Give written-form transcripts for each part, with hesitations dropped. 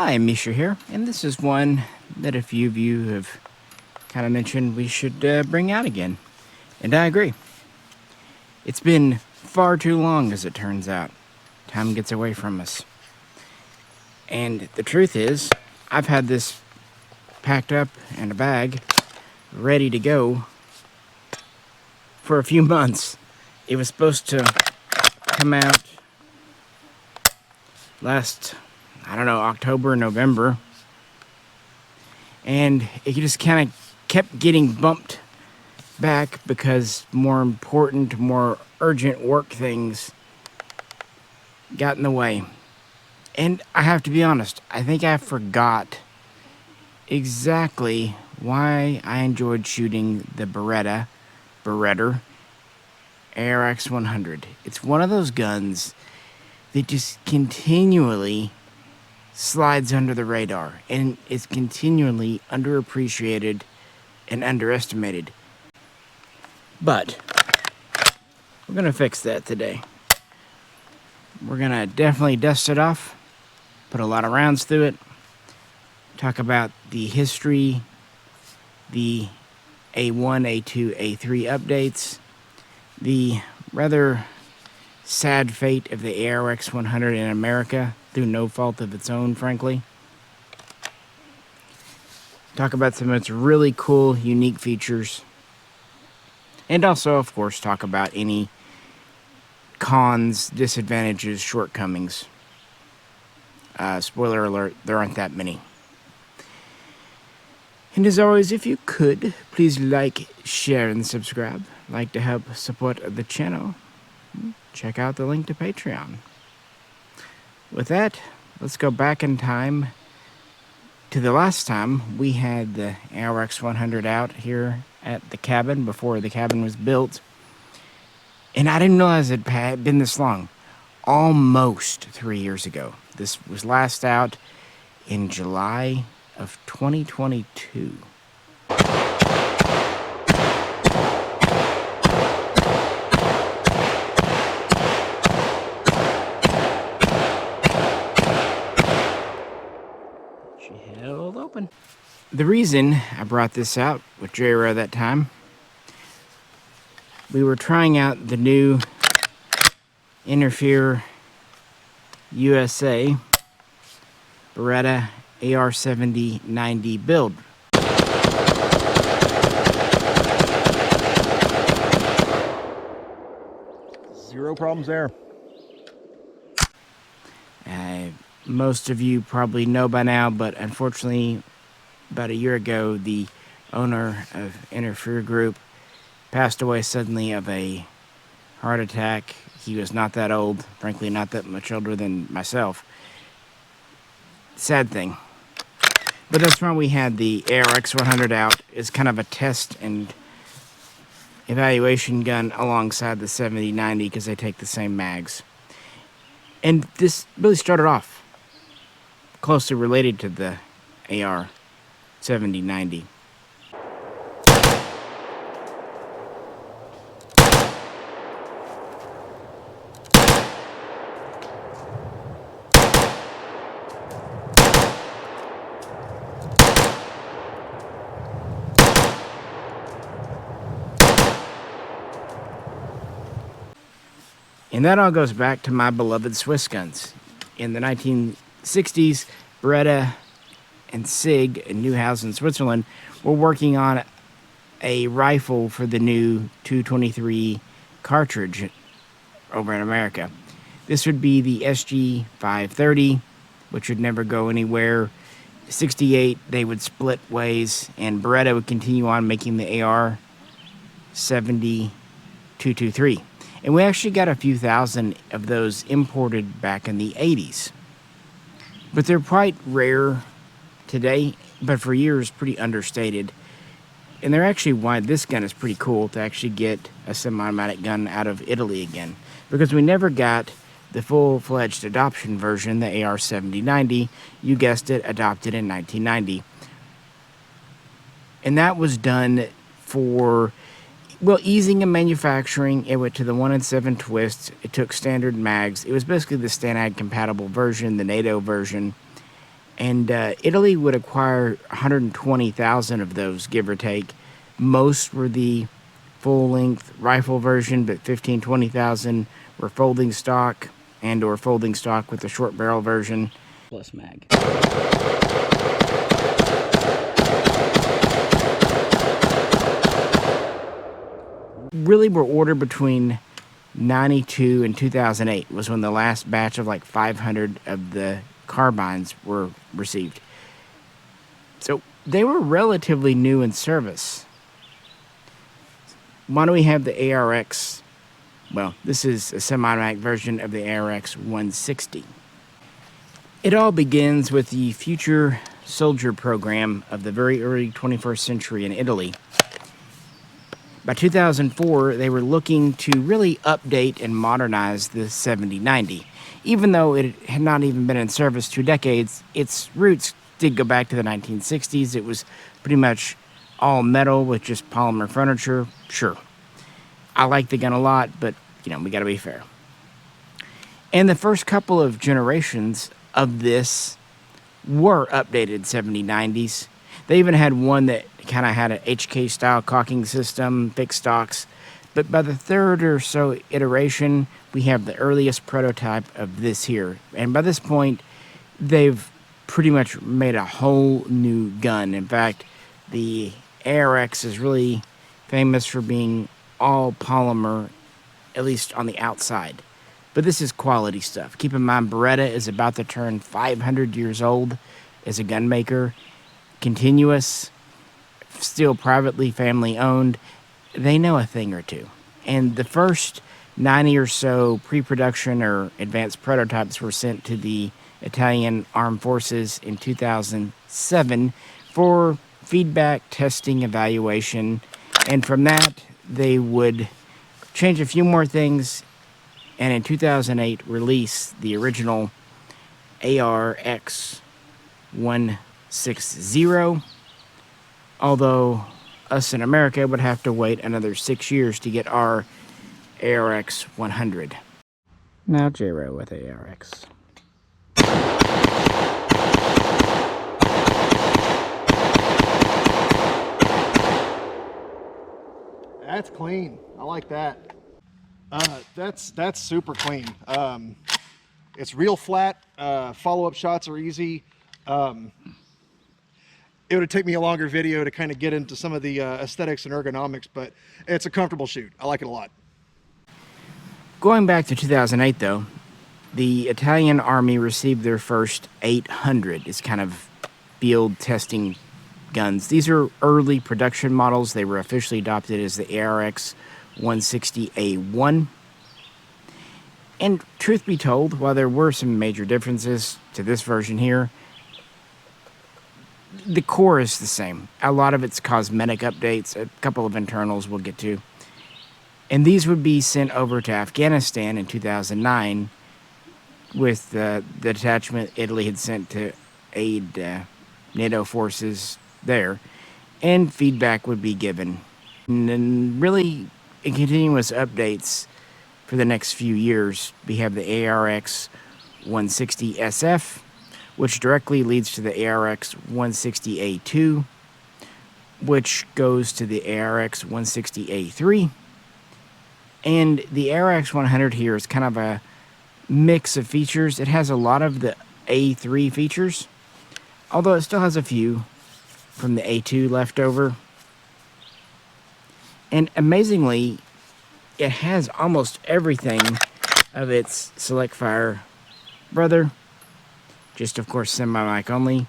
Hi, Misha here, and this is one that a few of you have kind of mentioned we should bring out again. And I agree. It's been far too long, as it turns out. Time gets away from us. And the truth is, I've had this packed up in a bag, ready to go for a few months. It was supposed to come out last, I don't know, October, November. And it just kind of kept getting bumped back because more important, more urgent work things got in the way. And I have to be honest, I think I forgot exactly why I enjoyed shooting the Beretta ARX100. It's one of those guns that just continually slides under the radar, and it's continually underappreciated and underestimated. But we're going to fix that today. We're going to definitely dust it off, put a lot of rounds through it, talk about the history, the A1, A2, A3 updates, the rather sad fate of the ARX100 in America through no fault of its own, frankly. Talk about some of its really cool, unique features. And also, of course, talk about any cons, disadvantages, shortcomings. Spoiler alert, there aren't that many. And as always, if you could, please like, share, and subscribe. Like to help support the channel, check out the link to Patreon. With that, let's go back in time to the last time we had the ARX100 out here at the cabin before the cabin was built. And I didn't realize it had been this long. Almost 3 years ago. This was last out in July of 2022. She held open. The reason I brought this out with J-Ro that time, we were trying out the new Interfere USA Beretta AR7090 build. Zero problems there. Most of you probably know by now, but unfortunately, about a year ago, the owner of Interfere Group passed away suddenly of a heart attack. He was not that old, frankly, not that much older than myself. Sad thing. But that's why we had the ARX100 out as kind of a test and evaluation gun alongside the 7090 because they take the same mags. And this really started off closely related to the AR7090. And that all goes back to my beloved Swiss guns. In the 1960s, Beretta and SIG in Neuhausen, Switzerland, were working on a rifle for the new 223 cartridge over in America. This would be the SG530, which would never go anywhere. 68, they would split ways, and Beretta would continue on making the AR70 223. And we actually got a few thousand of those imported back in the 80s. But they're quite rare today, but for years pretty understated. And they're actually why this gun is pretty cool to actually get a semi-automatic gun out of Italy again. Because we never got the full-fledged adoption version, the AR7090, you guessed it, adopted in 1990. And that was done for, well, easing in manufacturing. It went to the 1-in-7 twist. It took standard mags. It was basically the Stanag compatible version, the NATO version. And Italy would acquire 120,000 of those, give or take. Most were the full-length rifle version, but 20,000 were folding stock or folding stock with the short barrel version. Plus mag. Really were ordered between 92 and 2008 was when the last batch of like 500 of the carbines were received. So they were relatively new in service. Why do we have the ARX? Well, this is a semi-automatic version of the ARX160. It all begins with the future soldier program of the very early 21st century in Italy. By 2004, they were looking to really update and modernize the 7090. Even though it had not even been in service 2 decades, its roots did go back to the 1960s. It was pretty much all metal with just polymer furniture. Sure, I like the gun a lot, but, you know, we gotta be fair. And the first couple of generations of this were updated 7090s. They even had one that kind of had an HK-style cocking system, fixed stocks. But by the third or so iteration, we have the earliest prototype of this here. And by this point, they've pretty much made a whole new gun. In fact, the ARX is really famous for being all polymer, at least on the outside. But this is quality stuff. Keep in mind, Beretta is about to turn 500 years old as a gun maker. Continuous, still privately family owned. They know a thing or two. And the first 90 or so pre-production or advanced prototypes were sent to the Italian Armed Forces in 2007 for feedback, testing, evaluation. And from that, they would change a few more things, and in 2008 release the original ARX160, although us in America would have to wait another 6 years to get our ARX100. Now J-Ro with ARX. That's clean. I like that. That's super clean. It's real flat. Follow-up shots are easy. It would take me a longer video to kind of get into some of the aesthetics and ergonomics, but it's a comfortable shoot. I like it a lot. Going back to 2008, though, the Italian Army received their first 800. It's kind of field testing guns. These are early production models. They were officially adopted as the ARX160A1. And truth be told, while there were some major differences to this version here, the core is the same. A lot of it's cosmetic updates, a couple of internals we'll get to. And these would be sent over to Afghanistan in 2009 with the detachment Italy had sent to aid NATO forces there. And feedback would be given. And then really, in continuous updates for the next few years, we have the ARX160 SF, which directly leads to the ARX160A2, which goes to the ARX160A3. And the ARX100 here is kind of a mix of features. It has a lot of the A3 features, although it still has a few from the A2 left over. And amazingly, it has almost everything of its select fire brother. Just, of course, semi-mic only.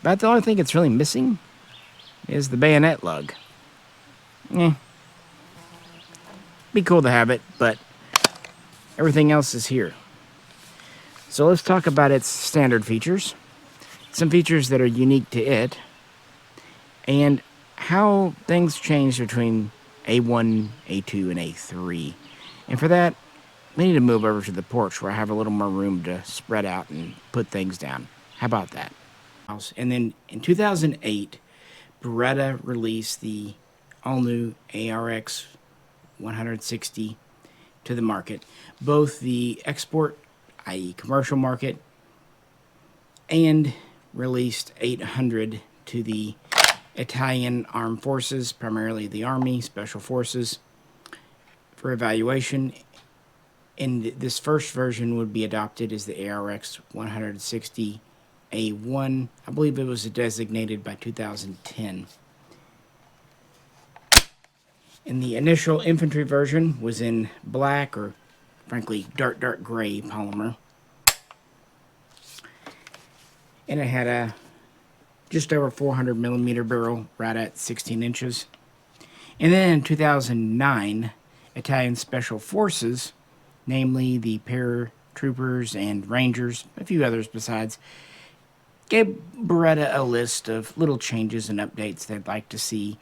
But the only thing it's really missing is the bayonet lug. Be cool to have it, but everything else is here. So let's talk about its standard features. Some features that are unique to it. And how things change between A1, A2, and A3. And for that, we need to move over to the porch where I have a little more room to spread out and put things down. How about that? And then in 2008, Beretta released the all-new ARX160 to the market. Both the export, i.e. commercial market, and released 800 to the Italian Armed Forces, primarily the Army Special Forces, for evaluation. And this first version would be adopted as the ARX160 A1. I believe it was designated by 2010. And the initial infantry version was in black, or frankly dark gray polymer. And it had a just over 400 millimeter barrel, right at 16 inches. And then in 2009, Italian Special Forces, namely the paratroopers and rangers, a few others besides, gave Beretta a list of little changes and updates they'd like to see.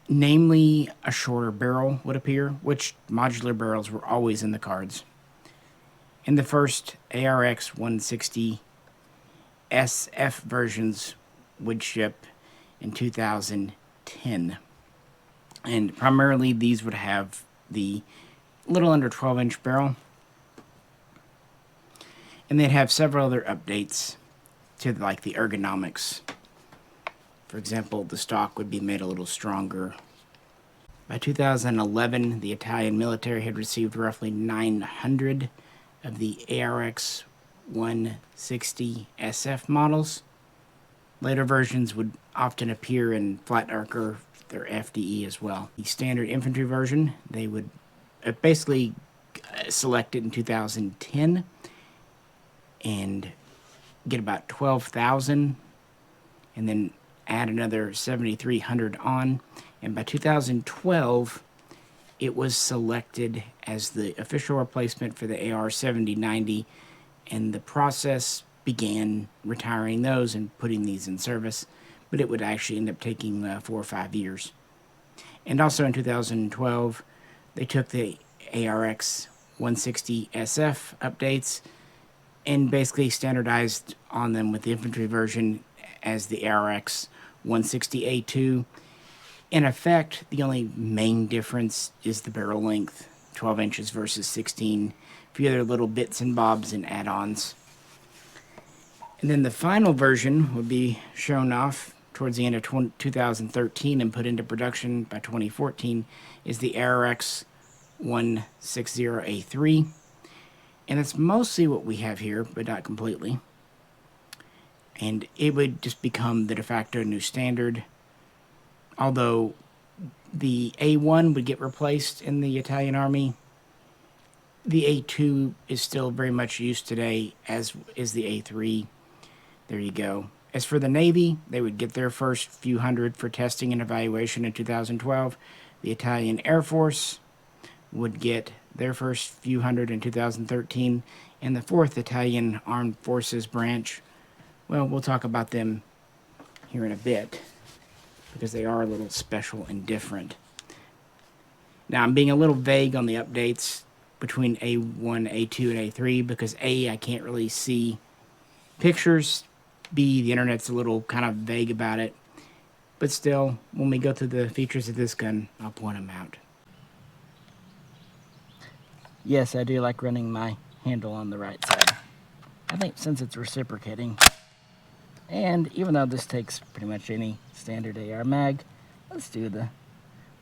Namely, a shorter barrel would appear, which modular barrels were always in the cards. And the first ARX160 SF versions would ship in 2010. And primarily these would have the little under 12-inch barrel. And they'd have several other updates to like the ergonomics. For example, the stock would be made a little stronger. By 2011, the Italian military had received roughly 900 of the ARX160 SF models. Later versions would often appear in flat darker, their FDE as well. The standard infantry version, they would basically select it in 2010 and get about 12,000, and then add another 7,300 on. And by 2012, it was selected as the official replacement for the AR-7090, and the process began retiring those and putting these in service, but it would actually end up taking 4 or 5 years. And also in 2012, they took the ARX160 SF updates and basically standardized on them with the infantry version as the ARX160A2. In effect, the only main difference is the barrel length, 12 inches versus 16, a few other little bits and bobs and add-ons. And then the final version would be shown off towards the end of 2013 and put into production by 2014 is the ARX160A3. And it's mostly what we have here, but not completely. And it would just become the de facto new standard. Although the A1 would get replaced in the Italian Army, the A2 is still very much used today, as is the A3. There you go. As for the Navy, they would get their first few hundred for testing and evaluation in 2012. The Italian Air Force would get their first few hundred in 2013. And the 4th Italian Armed Forces branch, well, we'll talk about them here in a bit, because they are a little special and different. Now, I'm being a little vague on the updates between A1, A2, and A3, because A, I can't really see pictures. B, the internet's a little kind of vague about it. But still, when we go through the features of this gun, I'll point them out. Yes, I do like running my handle on the right side. I think since it's reciprocating, and even though this takes pretty much any standard AR mag, let's do the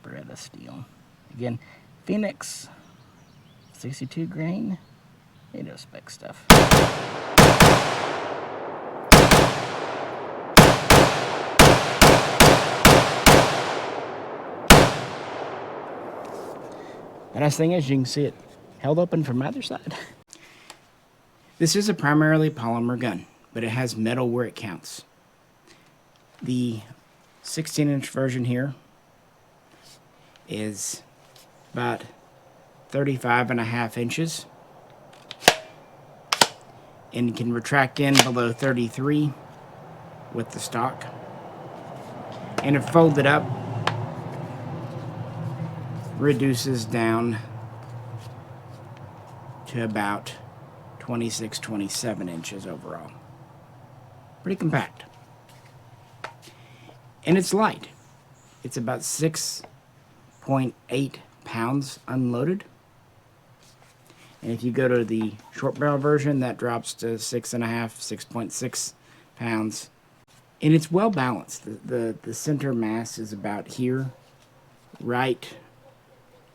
Beretta steel. Again, Phoenix, 62 grain, NATO spec stuff. The nice thing is you can see it held open from either side. This is a primarily polymer gun, but it has metal where it counts. The 16-inch version here is about 35.5 inches and can retract in below 33 with the stock. And if folded up, reduces down to about 26, 27 inches overall. Pretty compact. And it's light. It's about 6.8 pounds unloaded. And if you go to the short barrel version, that drops to 6.5, 6.6 pounds. And it's well balanced. The center mass is about here, right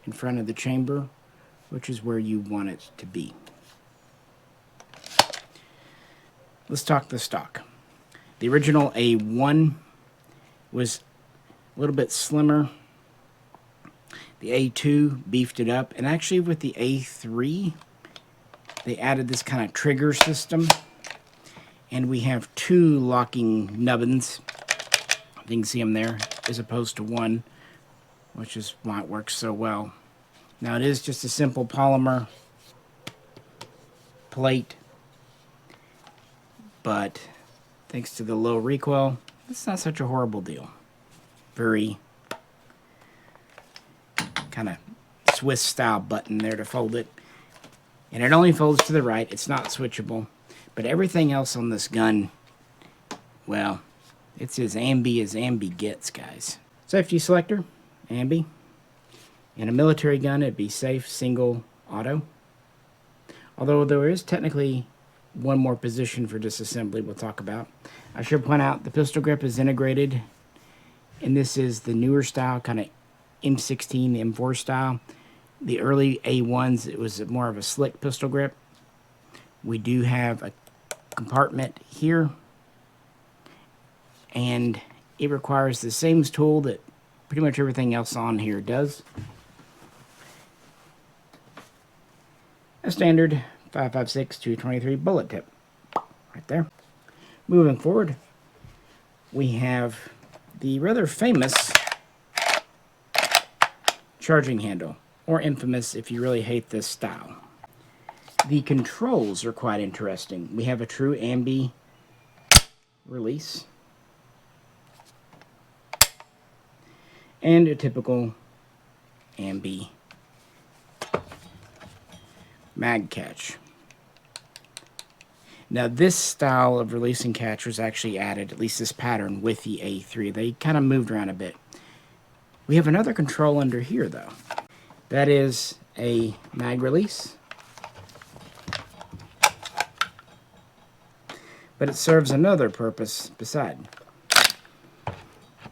in front of the chamber, which is where you want it to be. Let's talk the stock. The original A1 was a little bit slimmer. The A2 beefed it up, and actually with the A3, they added this kind of trigger system, and we have 2 locking nubbins. You can see them there, as opposed to 1, which is why it works so well. Now it is just a simple polymer plate, but thanks to the low recoil, it's not such a horrible deal. Very kind of Swiss style button there to fold it, and it only folds to the right. It's not switchable, but everything else on this gun, well, it's as ambi gets, guys. Safety selector, ambi. In a military gun, it'd be safe, single, auto. Although there is technically one more position for disassembly we'll talk about. I should point out the pistol grip is integrated, and this is the newer style, kind of M16, M4 style. The early A1s, it was more of a slick pistol grip. We do have a compartment here, and it requires the same tool that pretty much everything else on here does. A standard 5.56 223 bullet tip right there. Moving forward, we have the rather famous charging handle, or infamous if you really hate this style. The controls are quite interesting. We have a true ambi release and a typical ambi mag catch. Now this style of release and catch was actually added, at least this pattern, with the A3. They kind of moved around a bit. We have another control under here though. That is a mag release, but it serves another purpose beside.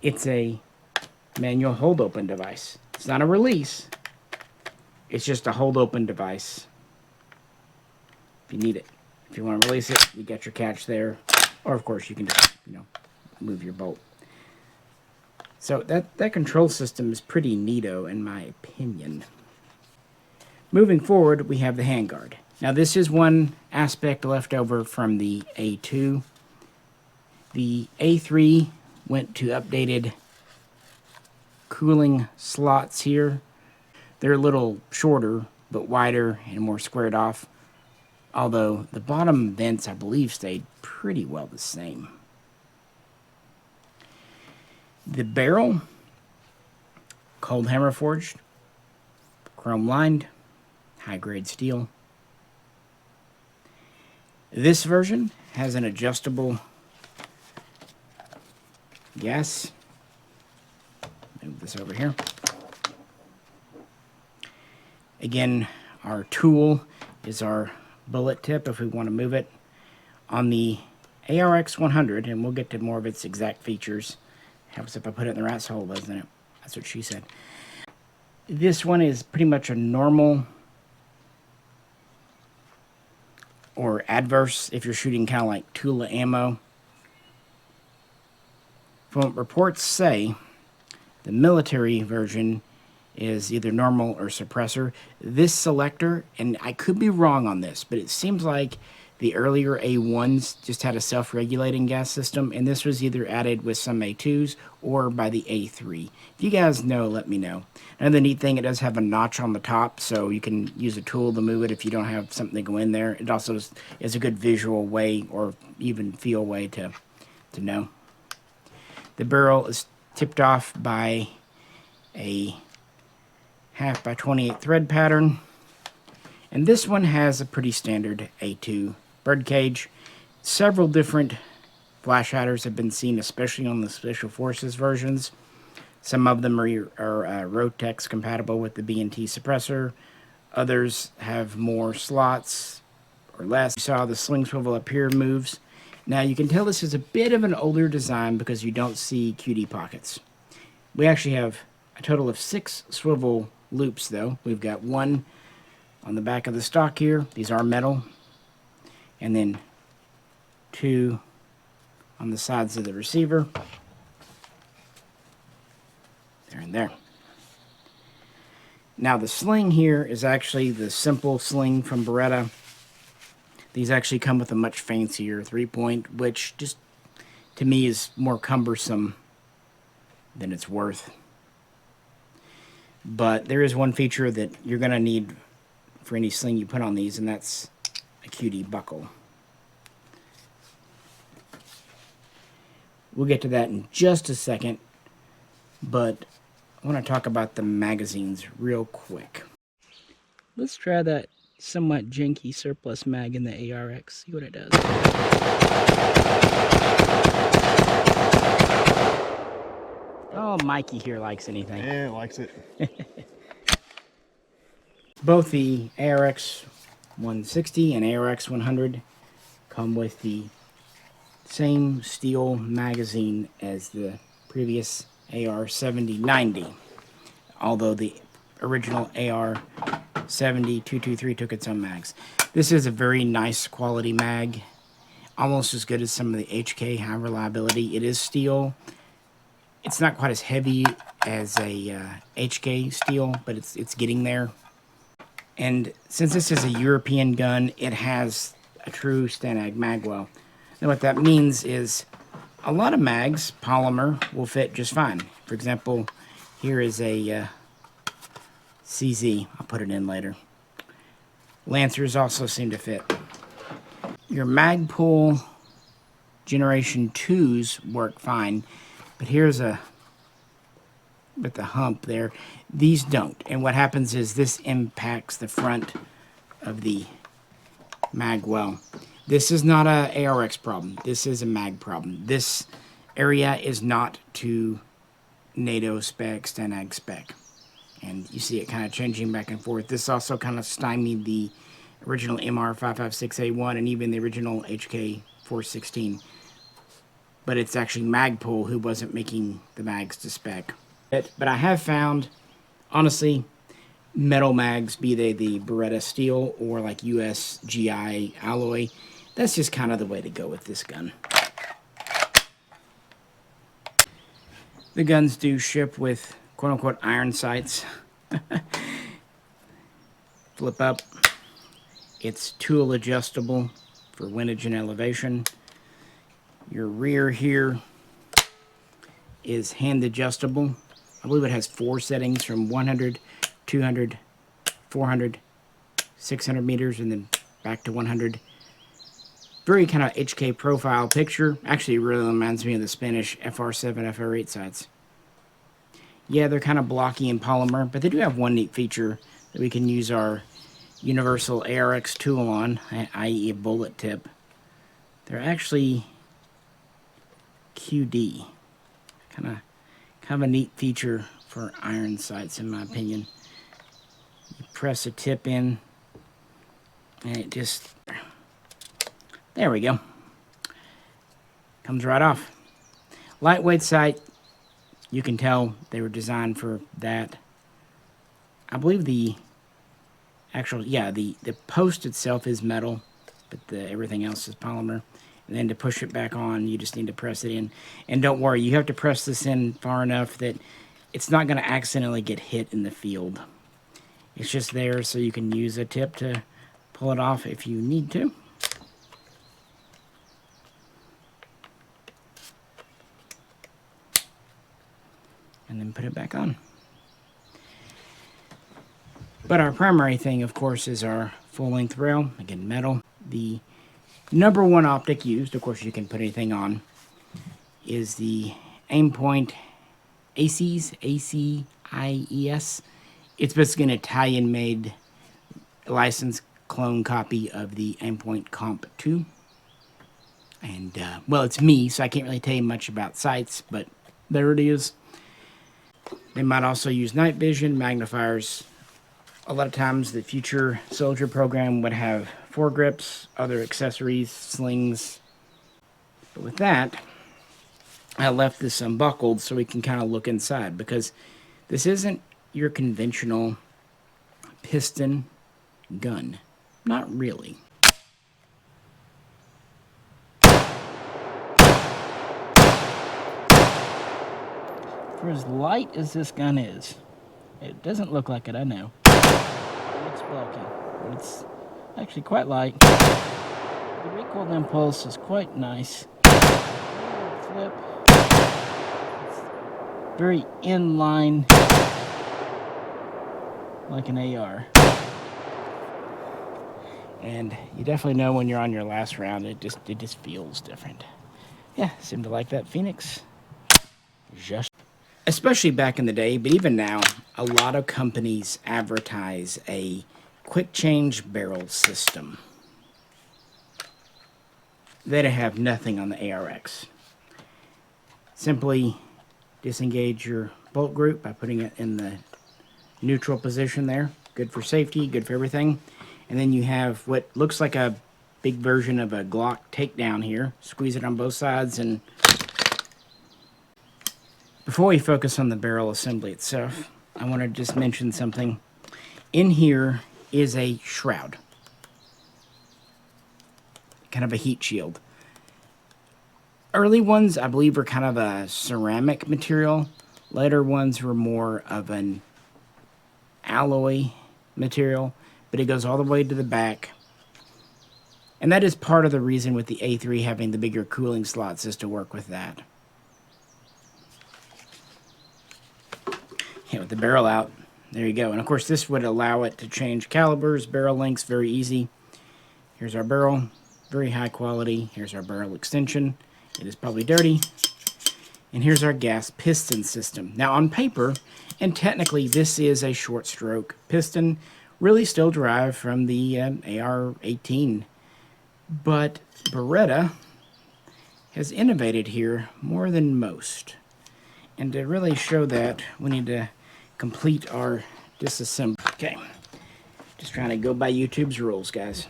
It's a manual hold open device. It's not a release, it's just a hold open device if you need it. If you want to release it, you got your catch there, or of course you can just, move your bolt. So that control system is pretty neato in my opinion. Moving forward, we have the handguard. Now this is one aspect left over from the A2. The A3 went to updated cooling slots here. They're a little shorter, but wider and more squared off. Although the bottom vents, I believe, stayed pretty well the same. The barrel, cold hammer forged, chrome lined, high grade steel. This version has an adjustable gas. Move this over here. Again, our tool is our bullet tip if we want to move it. On the ARX100, and we'll get to more of its exact features. Helps if I put it in the rat's hole, doesn't it? That's what she said. This one is pretty much a normal or adverse if you're shooting kind of like Tula ammo. From what reports say, the military version is either normal or suppressor. This selector, and I could be wrong on this, but it seems like the earlier A1s just had a self-regulating gas system, and this was either added with some A2s or by the A3. If you guys know, let me know. Another neat thing, it does have a notch on the top, so you can use a tool to move it if you don't have something to go in there. It also is a good visual way, or even feel way to know. The barrel is tipped off by a 1/2 by 28 thread pattern, and this one has a pretty standard A2 birdcage. Several different flash hiders have been seen, especially on the Special Forces versions. Some of them are Rotex compatible with the B&T suppressor. Others have more slots or less. You saw the sling swivel up here moves. Now you can tell this is a bit of an older design because you don't see QD pockets. We actually have a total of 6 swivel loops though. We've got 1 on the back of the stock here. These are metal. And then 2 on the sides of the receiver. There and there. Now the sling here is actually the simple sling from Beretta. These actually come with a much fancier 3-point, which just to me is more cumbersome than it's worth. But there is one feature that you're going to need for any sling you put on these, and that's a QD buckle. We'll get to that in just a second, but I want to talk about the magazines real quick. Let's try that somewhat janky surplus mag in the ARX, see what it does. Oh, Mikey here likes anything. Yeah, likes it. Both the ARX160 and ARX100 come with the same steel magazine as the previous AR7090, although the original AR70-223 took its own mags. This is a very nice quality mag, almost as good as some of the HK high reliability. It is steel. It's not quite as heavy as a HK steel, but it's getting there. And since this is a European gun, it has a true Stanag magwell. And what that means is a lot of mags, polymer, will fit just fine. For example, here is a CZ. I'll put it in later. Lancers also seem to fit. Your Magpul Generation 2s work fine, but here's a with the hump there. These don't. And what happens is this impacts the front of the magwell. This is not a ARX problem. This is a mag problem. This area is not to NATO spec, Stanag spec. And you see it kind of changing back and forth. This also kind of stymied the original MR556A1 and even the original HK416. But it's actually Magpul who wasn't making the mags to spec. But I have found, honestly, metal mags, be they the Beretta steel or like US GI alloy, that's just kind of the way to go with this gun. The guns do ship with quote-unquote iron sights. Flip up. It's tool adjustable for windage and elevation. Your rear here is hand adjustable. I believe it has 4 settings from 100, 200, 400, 600 meters, and then back to 100. Very kind of HK profile picture. Actually, it really reminds me of the Spanish FR7, FR8 sights. Yeah, they're kind of blocky in polymer, but they do have one neat feature that we can use our universal ARX tool on, i.e. a bullet tip. They're actually QD. Kind of a neat feature for iron sights, in my opinion. You press a tip in, and it just, there we go. Comes right off. Lightweight sight, you can tell they were designed for that. I believe the actual, yeah, the post itself is metal, but everything else is polymer. And then to push it back on, you just need to press it in. And don't worry, you have to press this in far enough that it's not going to accidentally get hit in the field. It's just there so you can use a tip to pull it off if you need to. And then put it back on. But our primary thing, of course, is our full-length rail. Again, metal. The number one optic used, of course you can put anything on, is the Aimpoint ACES, A-C-I-E-S. It's basically an Italian-made licensed clone copy of the Aimpoint Comp 2. And, well, it's me, so I can't really tell you much about sights, but there it is. They might also use night vision, magnifiers. A lot of times the future soldier program would have foregrips, other accessories, slings. But with that, I left this unbuckled so we can kind of look inside, because this isn't your conventional piston gun. Not really. For as light as this gun is, it doesn't look like it, I know. It looks bulky, but it's actually quite light. The recoil impulse is quite nice. Flip. It's very inline, like an AR. And you definitely know when you're on your last round, it just feels different. Yeah, seem to like that Phoenix. Just. Especially back in the day, but even now, a lot of companies advertise a quick change barrel system. They have nothing on the ARX. Simply disengage your bolt group by putting it in the neutral position there. Good for safety, good for everything. And then you have what looks like a big version of a Glock takedown here. Squeeze it on both sides. And before we focus on the barrel assembly itself, I want to just mention something. In here is a shroud. Kind of a heat shield. Early ones, I believe, were kind of a ceramic material. Later ones were more of an alloy material, but it goes all the way to the back. And that is part of the reason with the A3 having the bigger cooling slots, is to work with that. Yeah, with the barrel out, there you go. And of course, this would allow it to change calibers, barrel lengths, very easy. Here's our barrel, very high quality. Here's our barrel extension. It is probably dirty. And here's our gas piston system. Now on paper, and technically this is a short stroke piston, really still derived from the AR-18. But Beretta has innovated here more than most. And to really show that, we need to complete our disassembly. Okay, just trying to go by YouTube's rules, guys.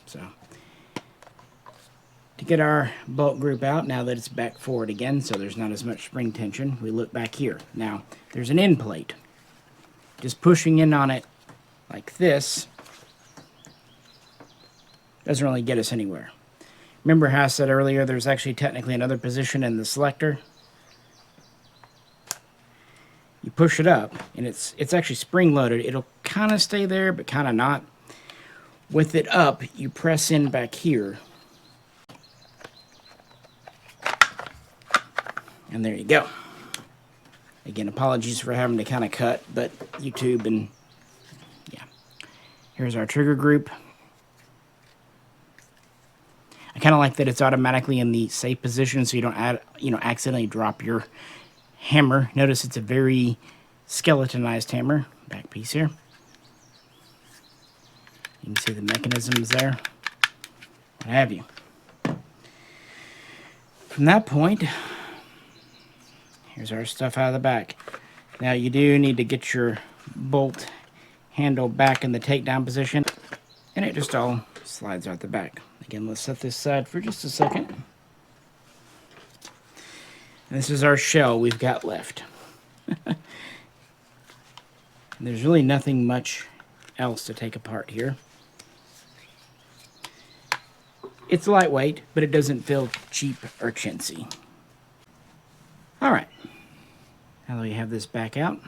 So, to get our bolt group out, now that it's back forward again, so there's not as much spring tension, we look back here. Now, there's an end plate. Just pushing in on it like this doesn't really get us anywhere. Remember how I said earlier there's actually technically another position in the selector? You push it up, and it's actually spring-loaded. It'll kind of stay there, but kind of not. With it up, you press in back here. And there you go. Again, apologies for having to kind of cut, but YouTube and, yeah. Here's our trigger group. I kind of like that it's automatically in the safe position, so you don't accidentally drop your hammer. Notice it's a very skeletonized hammer. Back piece here. You can see the mechanisms there. What have you. From that point, here's our stuff out of the back. Now you do need to get your bolt handle back in the takedown position, and it just all slides out the back. Again, let's set this aside for just a second. And this is our shell we've got left. There's really nothing much else to take apart here. It's lightweight, but it doesn't feel cheap or chintzy. Alright, now that we have this back out,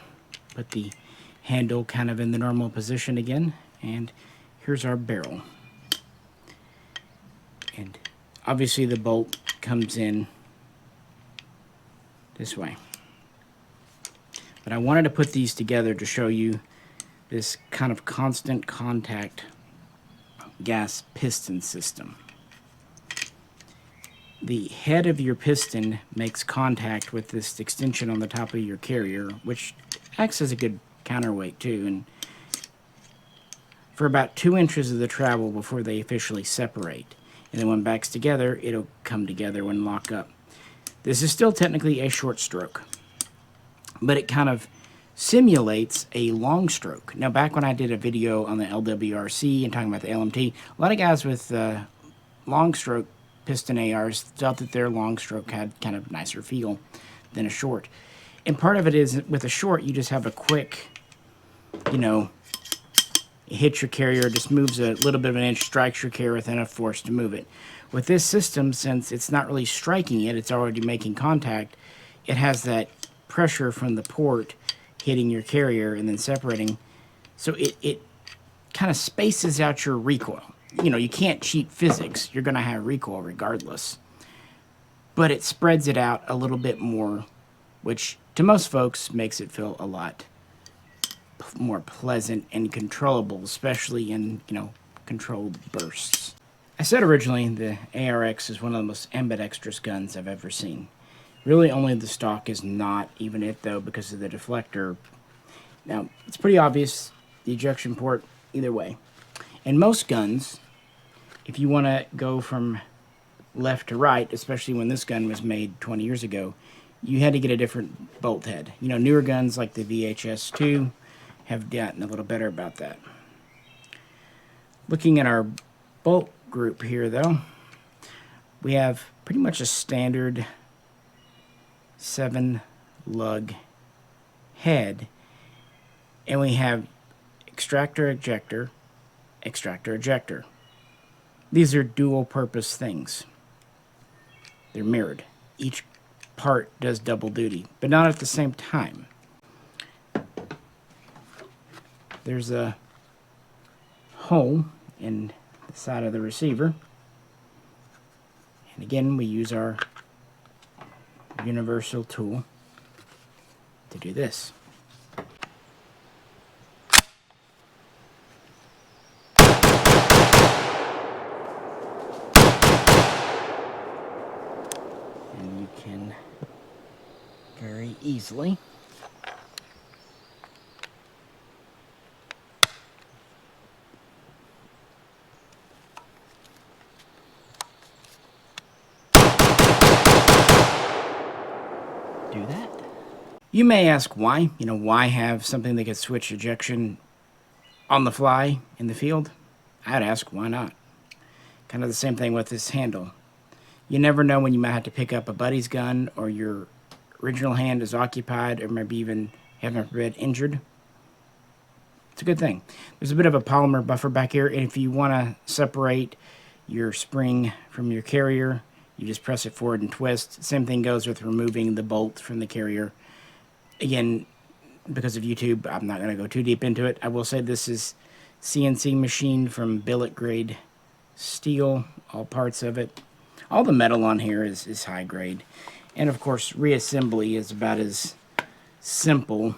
put the handle kind of in the normal position again, and here's our barrel. And obviously the bolt comes in this way. But I wanted to put these together to show you this kind of constant contact gas piston system. The head of your piston makes contact with this extension on the top of your carrier, which acts as a good counterweight too, and for about 2 inches of the travel before they officially separate. And then when back's together, it'll come together when lock up. This is still technically a short stroke, but it kind of simulates a long stroke. Now, back when I did a video on the LWRC and talking about the LMT, a lot of guys with long stroke Piston ARs, felt that their long stroke had kind of nicer feel than a short. And part of it is with a short, you just have a quick, you know, it hits your carrier, just moves a little bit of an inch, strikes your carrier with enough force to move it. With this system, since it's not really striking it, it's already making contact, it has that pressure from the port hitting your carrier and then separating. So it kind of spaces out your recoil. You know, you can't cheat physics. You're going to have recoil regardless. But it spreads it out a little bit more, which to most folks makes it feel a lot more pleasant and controllable, especially in, you know, controlled bursts. I said originally the ARX is one of the most ambidextrous guns I've ever seen. Really only the stock is not, even it though, because of the deflector. Now, it's pretty obvious, the ejection port, either way. In most guns, if you want to go from left to right, especially when this gun was made 20 years ago, you had to get a different bolt head. You know, newer guns like the VHS2 have gotten a little better about that. Looking at our bolt group here, though, we have pretty much a standard 7-lug head, and we have extractor, ejector, extractor, ejector. These are dual-purpose things. They're mirrored. Each part does double duty, but not at the same time. There's a hole in the side of the receiver, and again we use our universal tool to do this. And you can very easily do that. You may ask why. You know, why have something that could switch ejection on the fly in the field? I'd ask, why not? Kind of the same thing with this handle. You never know when you might have to pick up a buddy's gun, or your original hand is occupied, or maybe even, heaven forbid, injured. It's a good thing. There's a bit of a polymer buffer back here, and if you want to separate your spring from your carrier, you just press it forward and twist. Same thing goes with removing the bolt from the carrier. Again, because of YouTube, I'm not going to go too deep into it. I will say this is CNC machined from billet grade steel, all parts of it. All the metal on here is high grade. And of course, reassembly is about as simple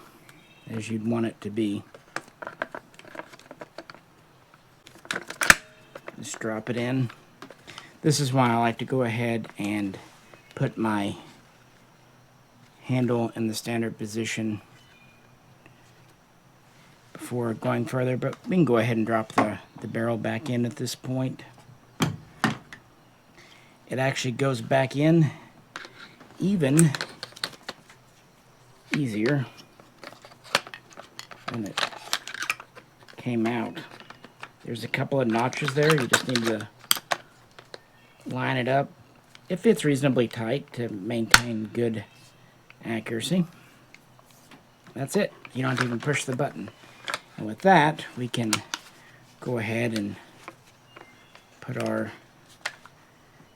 as you'd want it to be. Just drop it in. This is why I like to go ahead and put my handle in the standard position before going further, but we can go ahead and drop the barrel back in at this point. It actually goes back in even easier than it came out. There's a couple of notches there. You just need to line it up. It fits reasonably tight to maintain good accuracy. That's it. You don't have to even push the button. And with that, we can go ahead and put our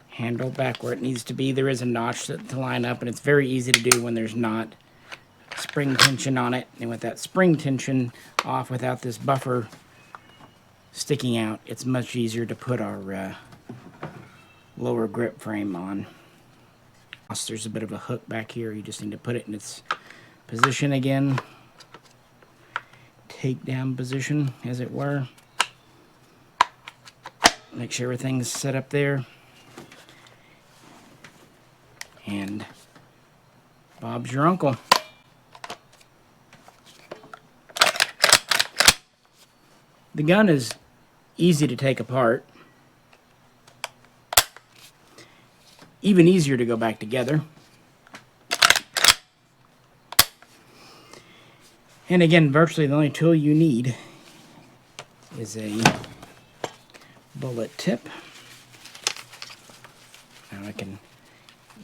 handle back where it needs to be. There is a notch to line up, and it's very easy to do when there's not spring tension on it. And with that spring tension off without this buffer sticking out, it's much easier to put our lower grip frame on. There's a bit of a hook back here. You just need to put it in its position again. Takedown position, as it were. Make sure everything's set up there. And Bob's your uncle. The gun is easy to take apart. Even easier to go back together. And again, virtually the only tool you need is a bullet tip. Now I can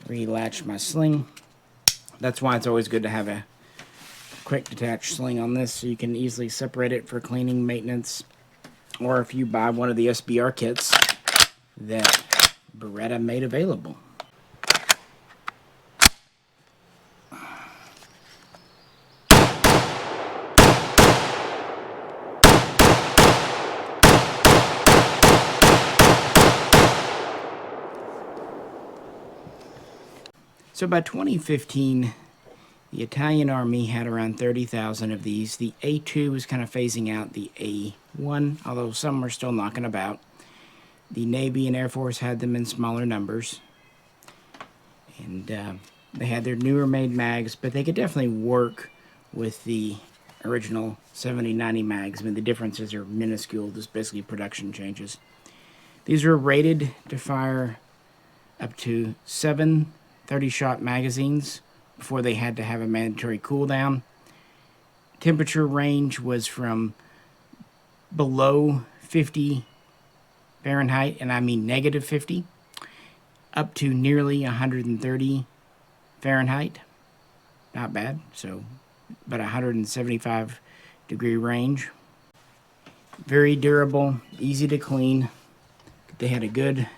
relatch my sling. That's why it's always good to have a quick detach sling on this, so you can easily separate it for cleaning, maintenance, or if you buy one of the SBR kits that Beretta made available. So by 2015, the Italian Army had around 30,000 of these. The A2 was kind of phasing out the A1, although some are still knocking about. The Navy and Air Force had them in smaller numbers. And they had their newer made mags, but they could definitely work with the original 70-90 mags. I mean, the differences are minuscule, just basically production changes. These were rated to fire up to 7 30-shot magazines before they had to have a mandatory cooldown. Temperature range was from below 50 Fahrenheit, and I mean negative 50, up to nearly 130 Fahrenheit. Not bad, so about 175 degree range. Very durable, easy to clean. They had a good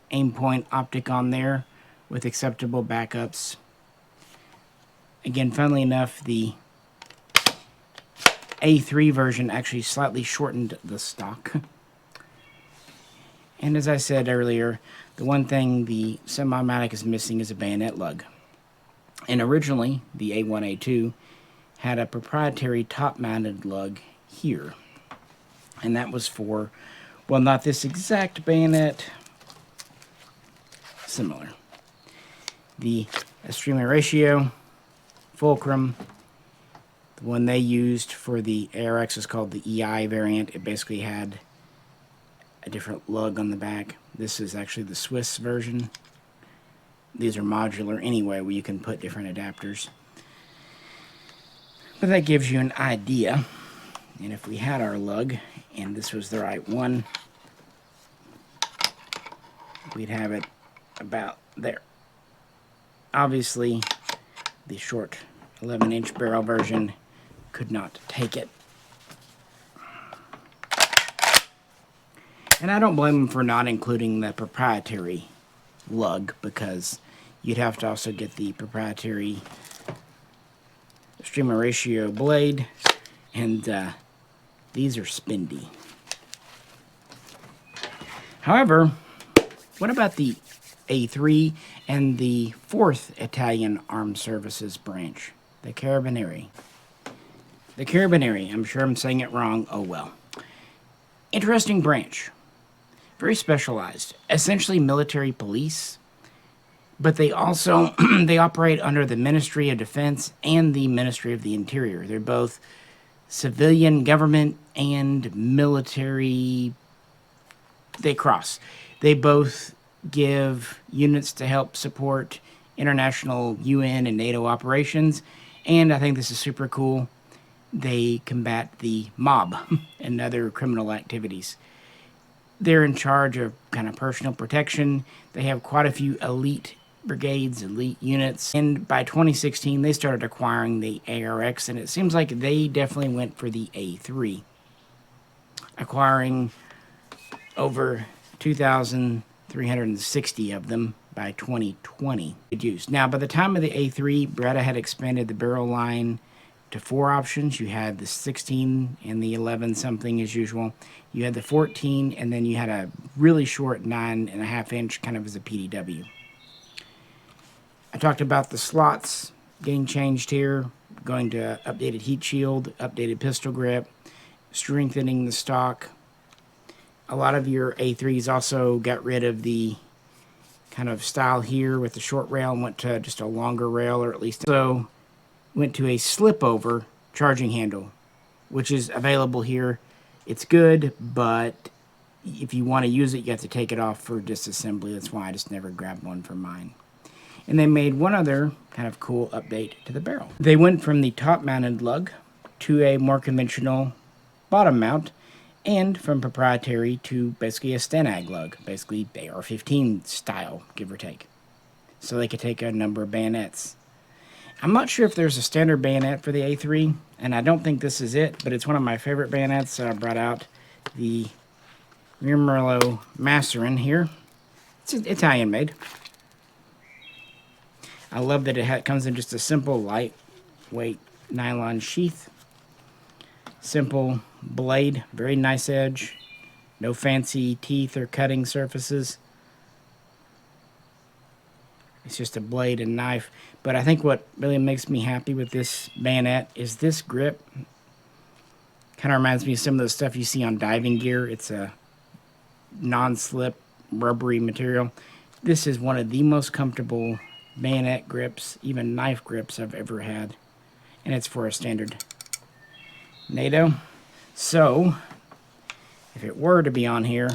aim point optic on there with acceptable backups. Again, funnily enough, the A3 version actually slightly shortened the stock. And as I said earlier, the one thing the semi-automatic is missing is a bayonet lug. And originally, the A1, A2 had a proprietary top-mounted lug here. And that was for, well, not this exact bayonet, similar. The extremely ratio, fulcrum, the one they used for the ARX is called the EI variant. It basically had a different lug on the back. This is actually the Swiss version. These are modular anyway, where you can put different adapters. But that gives you an idea. And if we had our lug, and this was the right one, we'd have it about there. Obviously, the short 11-inch barrel version could not take it. And I don't blame them for not including the proprietary lug, because you'd have to also get the proprietary streamer ratio blade, and these are spendy. However, what about the A3 and the 4th Italian Armed Services branch, the Carabineari? The Carabineari, I'm sure I'm saying it wrong, oh well. Interesting branch. Very specialized. Essentially military police, but they also they operate under the Ministry of Defense and the Ministry of the Interior. They're both civilian government and military. They cross. They both give units to help support international UN and NATO operations, and I think this is super cool, they combat the mob and other criminal activities. They're in charge of kind of personal protection. They have quite a few elite brigades, elite units, and by 2016 they started acquiring the ARX, and it seems like they definitely went for the A3, acquiring over 2,360 of them by 2020. Now, by the time of the A3, Beretta had expanded the barrel line to 4 options. You had the 16 and the 11 something as usual. You had the 14, and then you had a really short 9.5 inch kind of as a PDW. I talked about the slots getting changed here, going to updated heat shield, updated pistol grip, strengthening the stock. A lot of your A3s also got rid of the kind of style here with the short rail and went to just a longer rail, or at least so went to a slip over charging handle, which is available here. It's good, but if you want to use it, you have to take it off for disassembly. That's why I just never grabbed one for mine. And they made one other kind of cool update to the barrel. They went from the top mounted lug to a more conventional bottom mount, and from proprietary to basically a Stanag lug, basically AR-15 style, give or take. So they could take a number of bayonets. I'm not sure if there's a standard bayonet for the A3, and I don't think this is it, but it's one of my favorite bayonets, so I brought out the Merlo Masterin here. It's Italian made. I love that it comes in just a simple, lightweight nylon sheath. Simple blade, very nice edge. No fancy teeth or cutting surfaces. It's just a blade and knife. But I think what really makes me happy with this bayonet is this grip. Kind of reminds me of some of the stuff you see on diving gear. It's a non-slip, rubbery material. This is one of the most comfortable bayonet grips, even knife grips I've ever had. And it's for a standard NATO. So, if it were to be on here,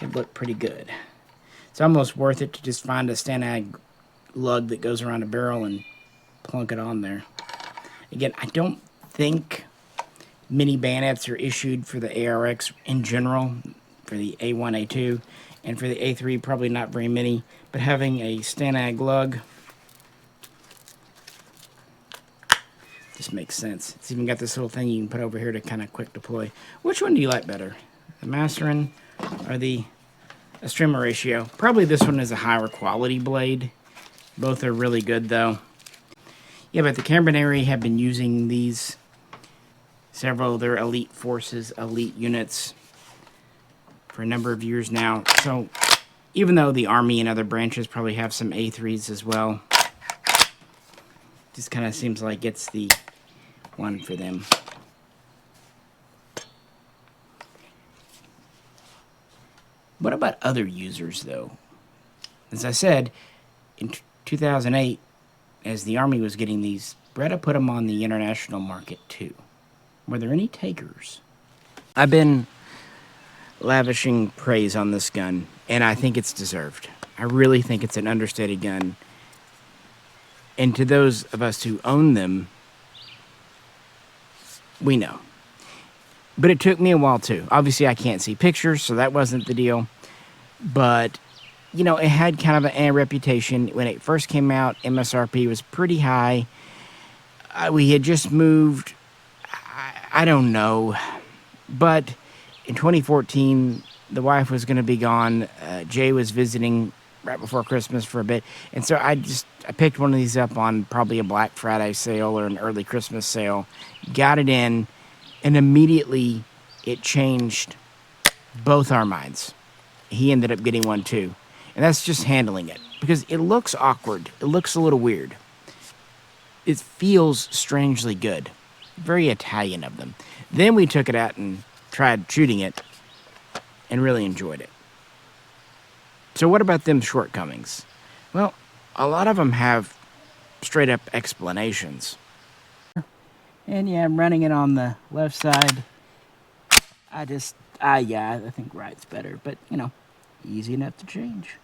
it'd look pretty good. It's almost worth it to just find a Stanag lug that goes around a barrel and plunk it on there. Again, I don't think many bayonets are issued for the ARX in general, for the A1, A2, and for the A3, probably not very many. But having a Stanag lug just makes sense. It's even got this little thing you can put over here to kind of quick deploy. Which one do you like better? The Masterin or the Estrema Ratio? Probably this one is a higher quality blade. Both are really good though. Yeah, but the Carabineari have been using these, several of their elite forces, elite units, for a number of years now. So even though the Army and other branches probably have some A3s as well, just kind of seems like it's the one for them. What about other users, though? As I said, in 2008, as the Army was getting these, Beretta put them on the international market, too. Were there any takers? I've been lavishing praise on this gun, and I think it's deserved. I really think it's an understated gun. And to those of us who own them, we know. But it took me a while, too. Obviously, I can't see pictures, so that wasn't the deal. But, you know, it had kind of a reputation. When it first came out, MSRP was pretty high. We had just moved, I don't know. But in 2014, the wife was going to be gone. Jay was visiting right before Christmas for a bit. And so I picked one of these up on probably a Black Friday sale or an early Christmas sale. Got it in, and immediately it changed both our minds. He ended up getting one too. And that's just handling it. Because it looks awkward. It looks a little weird. It feels strangely good. Very Italian of them. Then we took it out and tried shooting it and really enjoyed it. So what about them shortcomings? Well, a lot of them have straight up explanations. And yeah, I'm running it on the left side. I think right's better, but you know, easy enough to change.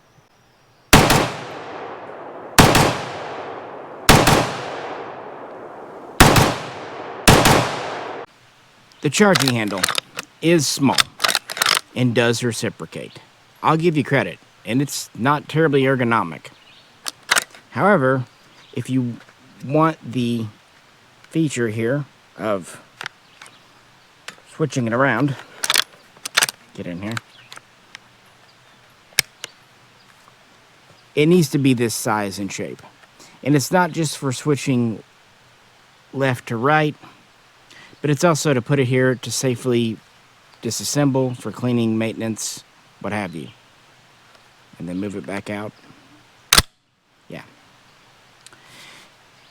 The charging handle is small and does reciprocate. I'll give you credit, and it's not terribly ergonomic. However, if you want the feature here of switching it around, get in here, it needs to be this size and shape. And it's not just for switching left to right, but it's also to put it here to safely disassemble for cleaning, maintenance, what have you. And then move it back out. Yeah.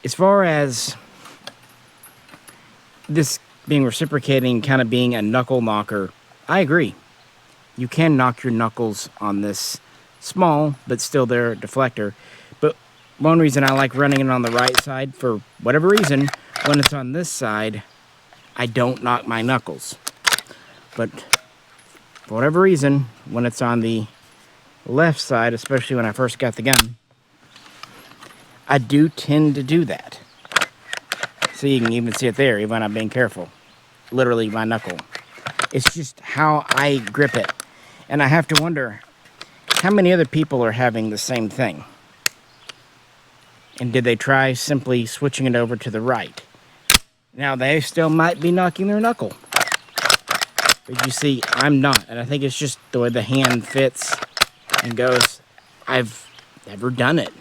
As far as this being reciprocating, kind of being a knuckle knocker, I agree. You can knock your knuckles on this small, but still there deflector. But one reason I like running it on the right side, for whatever reason, when it's on this side, I don't knock my knuckles. But for whatever reason, when it's on the left side, especially when I first got the gun, I do tend to do that. So you can even see it there, even when I'm being careful. literally my knuckle. It's just how I grip it. And I have to wonder, how many other people are having the same thing? And did they try simply switching it over to the right? Now, they still might be knocking their knuckle. But you see, I'm not. And I think it's just the way the hand fits and goes. I've never done it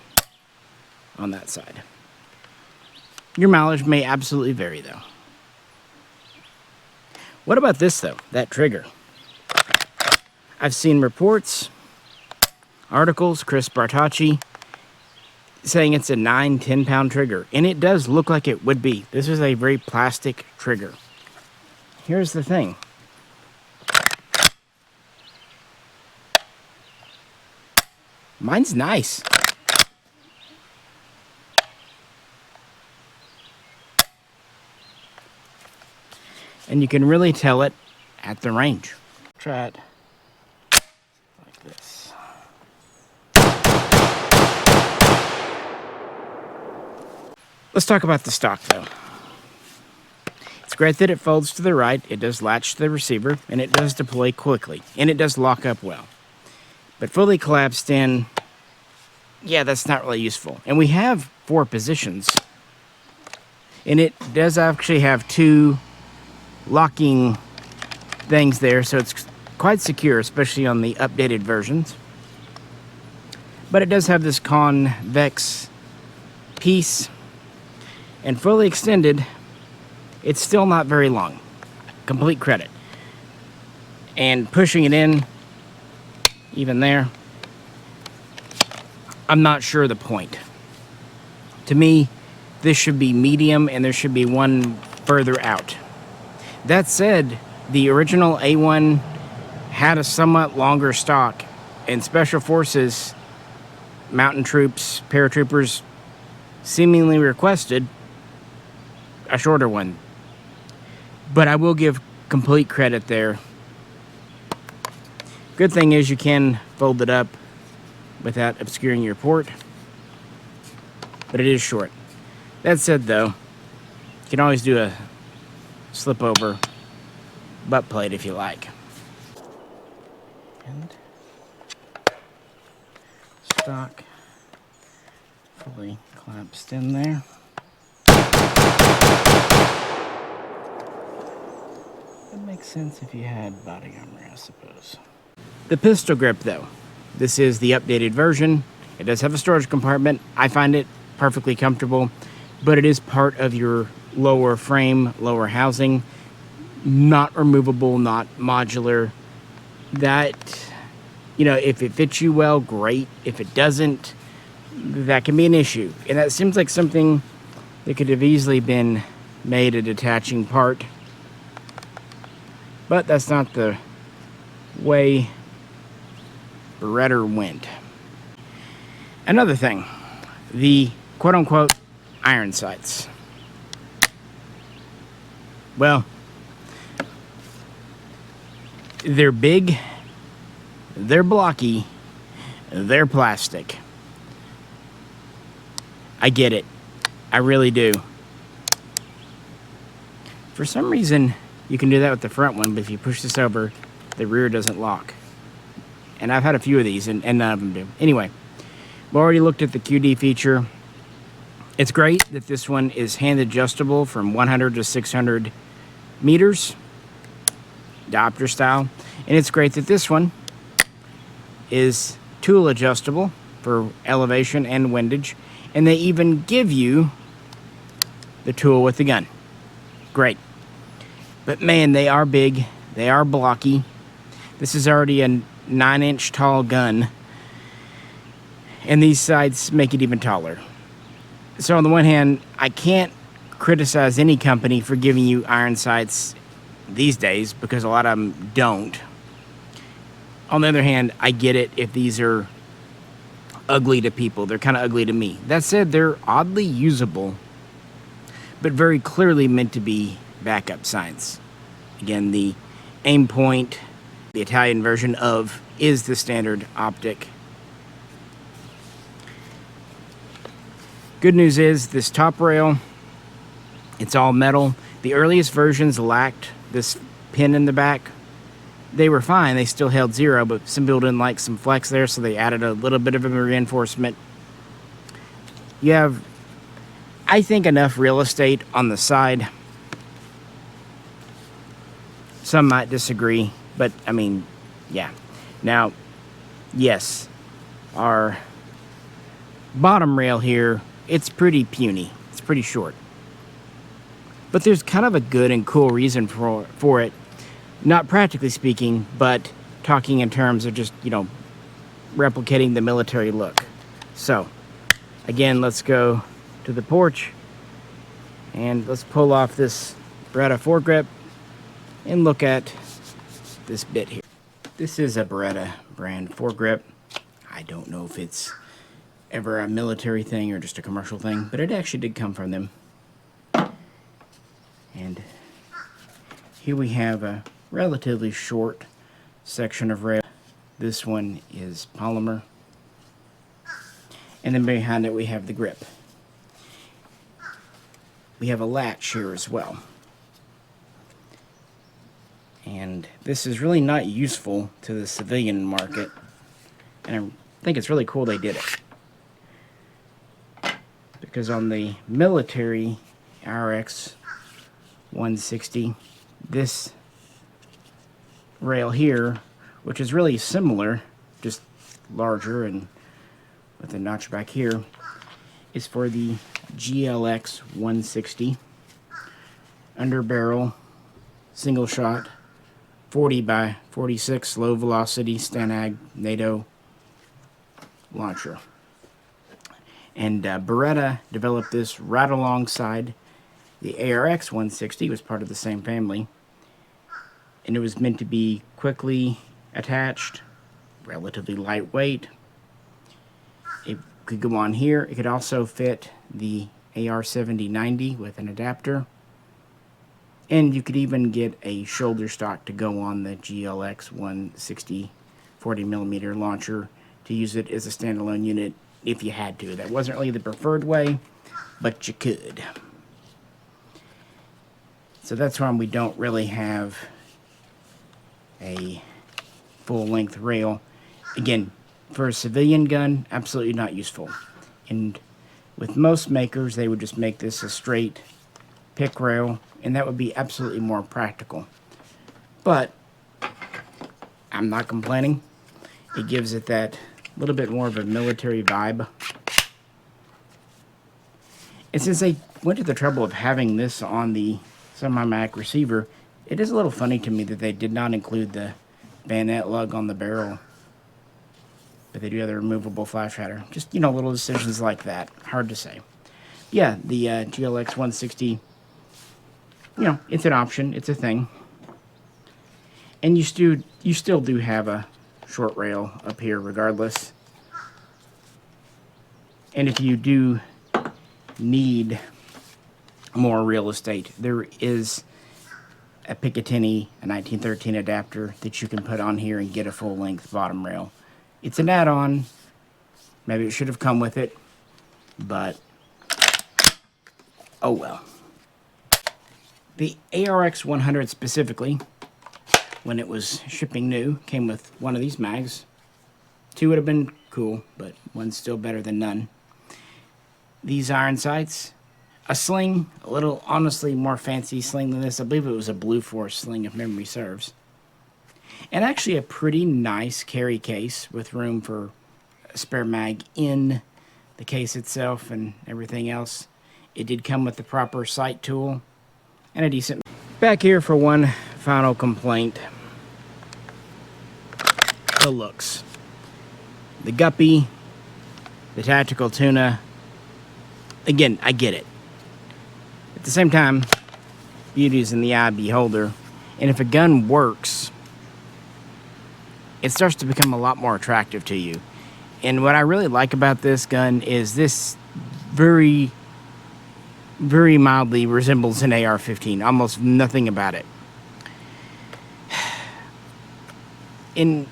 on that side. Your mileage may absolutely vary, though. What about this, though? That trigger. I've seen reports, articles, Chris Bartacci, saying it's a 9-10 pound trigger. And it does look like it would be. This is a very plastic trigger. Here's the thing. Mine's nice. And you can really tell it at the range. Try it like this. Let's talk about the stock, though. It's great that it folds to the right, it does latch to the receiver, and it does deploy quickly, and it does lock up well. But fully collapsed in, yeah, that's not really useful. And we have 4 positions. And it does actually have 2 locking things there, so it's quite secure, especially on the updated versions. But it does have this convex piece, and fully extended, it's still not very long. Complete credit. And pushing it in, even there, I'm not sure the point. To me, this should be medium, and there should be one further out. That said, the original A1 had a somewhat longer stock, and Special Forces, mountain troops, paratroopers seemingly requested a shorter one. But I will give complete credit there. Good thing is you can fold it up without obscuring your port, but it is short. That said, though, you can always do a slip over butt plate if you like. And stock fully collapsed in there. That makes sense if you had body armor, I suppose. The pistol grip, though. This is the updated version. It does have a storage compartment. I find it perfectly comfortable, but it is part of your lower frame, lower housing. Not removable, not modular. That, you know, if it fits you well, great. If it doesn't, that can be an issue. And that seems like something that could have easily been made a detaching part. But that's not the way Beretta went. Another thing, the quote-unquote iron sights. Well, they're big, they're blocky, they're plastic. I get it. I really do. For some reason, you can do that with the front one, but if you push this over, the rear doesn't lock. And I've had a few of these, and none of them do. Anyway, we've already looked at the QD feature. It's great that this one is hand adjustable from 100 to 600 meters, diopter style. And it's great that this one is tool adjustable for elevation and windage. And they even give you the tool with the gun. Great. But man, they are big. They are blocky. This is already a 9-inch tall gun. And these sides make it even taller. So on the one hand, I can't criticize any company for giving you iron sights these days because a lot of them don't. On the other hand, I get it if these are ugly to people. They're kind of ugly to me. That said, they're oddly usable, but very clearly meant to be backup sights. Again, the aim point, the Italian version of, is the standard optic. Good news is this top rail, it's all metal. The earliest versions lacked this pin in the back, they were fine. They still held 0, but some people didn't like some flex there, so they added a little bit of a reinforcement. You have, I think, enough real estate on the side. Some might disagree, but I mean, yeah. Now, yes, our bottom rail here, it's pretty puny. It's pretty short. But there's kind of a good and cool reason for it. Not practically speaking, but talking in terms of just, you know, replicating the military look. So, again, let's go to the porch and let's pull off this Beretta foregrip and look at this bit here. This is a Beretta brand foregrip. I don't know if it's ever a military thing or just a commercial thing, but it actually did come from them. And here we have a relatively short section of rail. This one is polymer. And then behind it we have the grip. We have a latch here as well. And this is really not useful to the civilian market. And I think it's really cool they did it. Because on the military ARX160, this rail here, which is really similar, just larger and with a notch back here, is for the GLX160 under barrel single shot 40 by 46 low velocity Stanag NATO launcher. And Beretta developed this right alongside the ARX160. Was part of the same family, and it was meant to be quickly attached, relatively lightweight. It could go on here. It could also fit the AR7090 with an adapter, and you could even get a shoulder stock to go on the GLX160 40mm launcher to use it as a standalone unit if you had to. That wasn't really the preferred way, but you could. So that's why we don't really have a full-length rail. Again, for a civilian gun, absolutely not useful. And with most makers, they would just make this a straight pick rail, and that would be absolutely more practical. But I'm not complaining. It gives it that little bit more of a military vibe. And since they went to the trouble of having this on the semi-mag receiver, it is a little funny to me that they did not include the bayonet lug on the barrel. But they do have the removable flash hider. Just, you know, little decisions like that. Hard to say. Yeah, the GLX160, you know, it's an option. It's a thing. And you still do have a short rail up here regardless. And if you do need more real estate, there is a Picatinny, a 1913 adapter that you can put on here and get a full-length bottom rail. It's an add-on. Maybe it should have come with it, but oh well. The ARX100 specifically, when it was shipping new, came with one of these mags. 2 would have been cool, but one's still better than none. These iron sights, a sling, a little, honestly, more fancy sling than this. I believe it was a Blue Force sling, if memory serves. And actually a pretty nice carry case with room for a spare mag in the case itself and everything else. It did come with the proper sight tool and a decent... Back here for one final complaint. The looks. The guppy, the tactical tuna. Again, I get it. At the same time, beauty is in the eye of the beholder. And if a gun works, it starts to become a lot more attractive to you. And what I really like about this gun is this very, very mildly resembles an AR-15. Almost nothing about it. And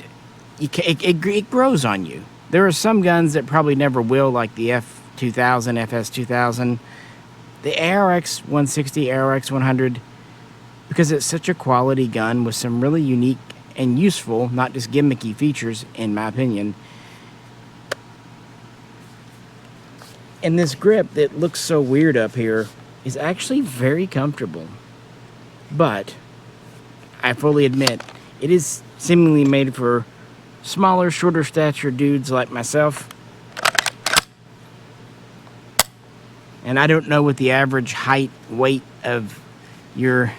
it grows on you. There are some guns that probably never will, like the F2000, FS2000. The ARX160, ARX100, because it's such a quality gun with some really unique and useful, not just gimmicky features, in my opinion. And this grip that looks so weird up here is actually very comfortable. But I fully admit, it is seemingly made for smaller, shorter stature dudes like myself. And I don't know what the average height, weight of your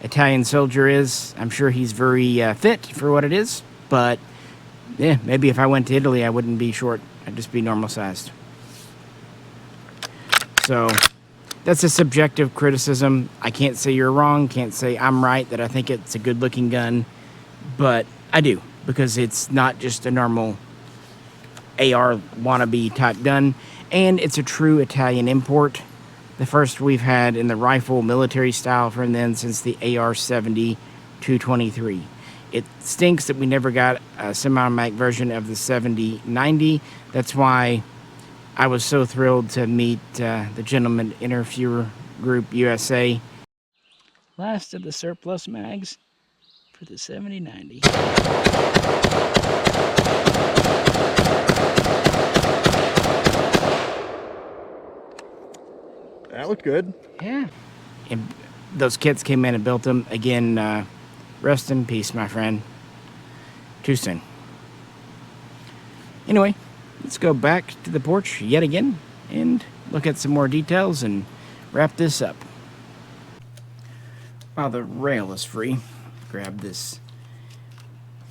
Italian soldier is. I'm sure he's very fit for what it is. But yeah, maybe if I went to Italy, I wouldn't be short. I'd just be normal sized. So that's a subjective criticism. I can't say you're wrong. Can't say I'm right that I think it's a good looking gun. But I do, because it's not just a normal AR wannabe type gun. And it's a true Italian import. The first we've had in the rifle military style from then since the AR-70 223. It stinks that we never got a semi-automatic version of the 70-90. That's why I was so thrilled to meet the Gentleman Interviewer Group USA. Last of the surplus mags for the 70-90. That looked good. Yeah. And those kits came in and built them. Again, rest in peace, my friend. Too soon. Anyway, let's go back to the porch yet again and look at some more details and wrap this up. While the rail is free, grab this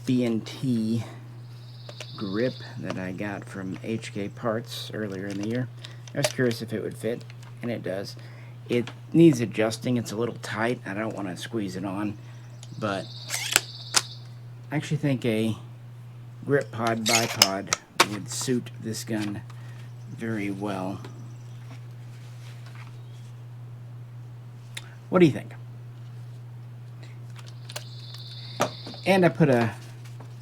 B&T grip that I got from HK Parts earlier in the year. I was curious if it would fit, and it does. It needs adjusting. It's a little tight. I don't want to squeeze it on, but I actually think a grip pod bipod would suit this gun very well. What do you think? And I put a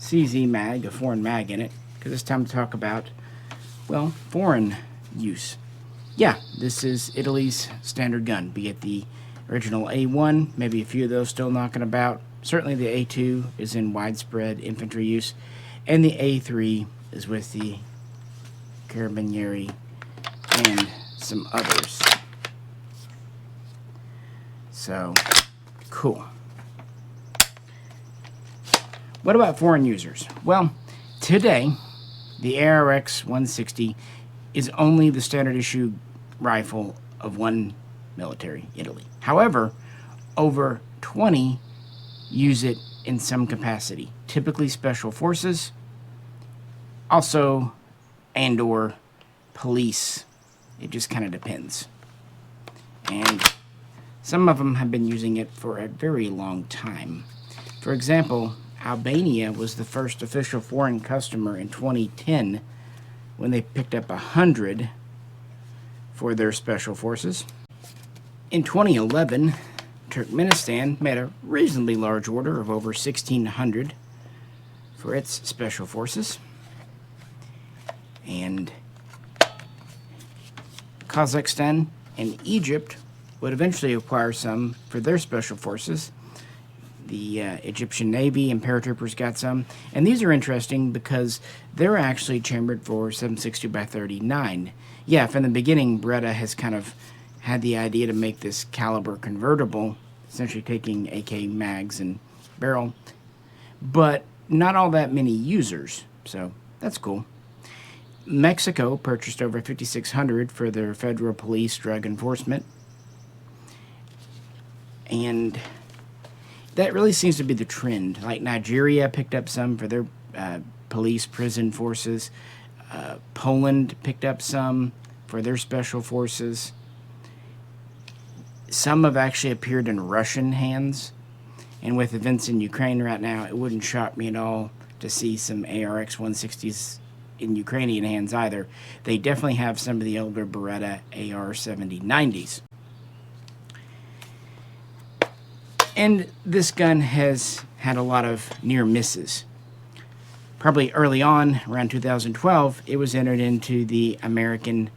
CZ mag, a foreign mag, in it, because it's time to talk about, well, foreign use. Yeah, this is Italy's standard gun, be it the original A1, maybe a few of those still knocking about. Certainly the A2 is in widespread infantry use, and the A3 is with the Carabineari and some others. So, cool. What about foreign users? Well, today, the ARX160 is only the standard issue rifle of one military, Italy. However, over 20 use it in some capacity, typically special forces, also and/or police. It just kind of depends. And some of them have been using it for a very long time. For example, Albania was the first official foreign customer in 2010 when they picked up 100 for their special forces. In 2011, Turkmenistan made a reasonably large order of over 1,600 for its special forces. And Kazakhstan and Egypt would eventually acquire some for their special forces. The Egyptian Navy and paratroopers got some. And these are interesting because they're actually chambered for 7.62 by 39. Yeah, from the beginning, Beretta has kind of had the idea to make this caliber convertible, essentially taking AK mags and barrel, but not all that many users, so that's cool. Mexico purchased over 5,600 for their federal police drug enforcement, and that really seems to be the trend. Like Nigeria picked up some for their police prison forces. Poland picked up some for their special forces. Some have actually appeared in Russian hands. And with events in Ukraine right now, it wouldn't shock me at all to see some ARX160s in Ukrainian hands either. They definitely have some of the older Beretta AR-70-90s. And this gun has had a lot of near misses. Probably early on, around 2012, it was entered into the American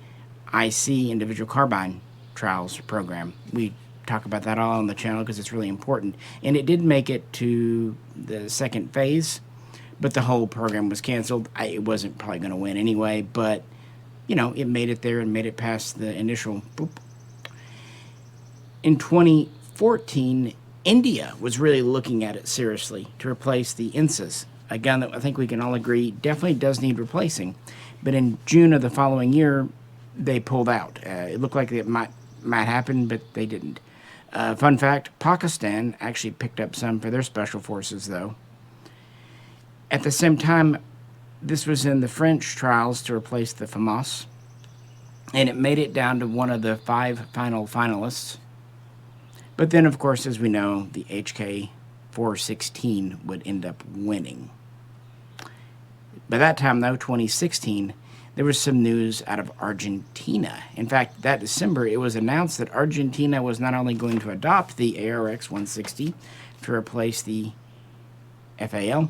IC individual carbine trials program. We talk about that all on the channel because it's really important. And it did make it to the second phase, but the whole program was canceled. It wasn't probably going to win anyway, but, you know, it made it there and made it past the initial boop. In 2014, India was really looking at it seriously to replace the INSAs, a gun that I think we can all agree definitely does need replacing. But in June of the following year, they pulled out. It looked like it might happen, but they didn't. Fun fact, Pakistan actually picked up some for their special forces, though. At the same time, this was in the French trials to replace the FAMAS, and it made it down to one of the 5 final finalists. But then, of course, as we know, the HK416 would end up winning. By that time, though, 2016, there was some news out of Argentina. In fact, that December, it was announced that Argentina was not only going to adopt the ARX160 to replace the FAL.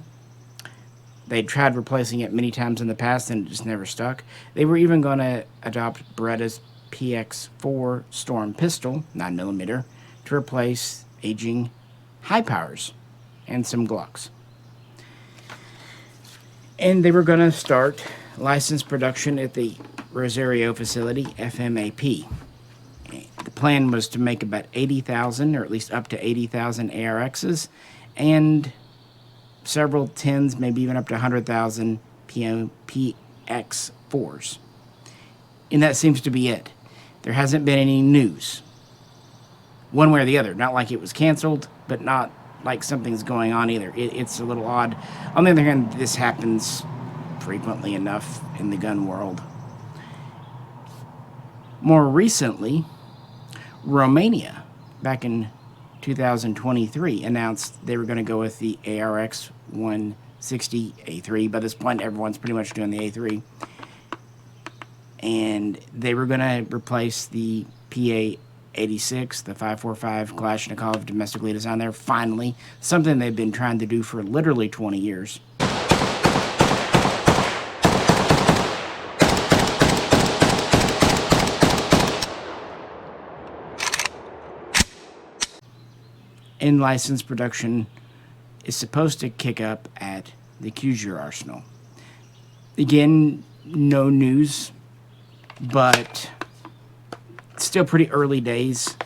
They'd tried replacing it many times in the past and it just never stuck. They were even going to adopt Beretta's PX4 Storm pistol, 9mm, to replace aging high powers and some Glocks. And they were going to start licensed production at the Rosario facility, FMAP. The plan was to make about 80,000, or at least up to 80,000 ARXs, and several tens, maybe even up to 100,000 PX4s. And that seems to be it. There hasn't been any news, one way or the other. Not like it was canceled, but not like something's going on either. It's a little odd. On the other hand, this happens frequently enough in the gun world. More recently, Romania, back in 2023, announced they were going to go with the ARX160 A3. By this point, everyone's pretty much doing the A3. And they were going to replace the PA-86, the 545 Kalashnikov domestically designed there. Finally, something they've been trying to do for literally 20 years. And licensed production is supposed to kick up at the Cusier arsenal. Again, no news, but still pretty early days.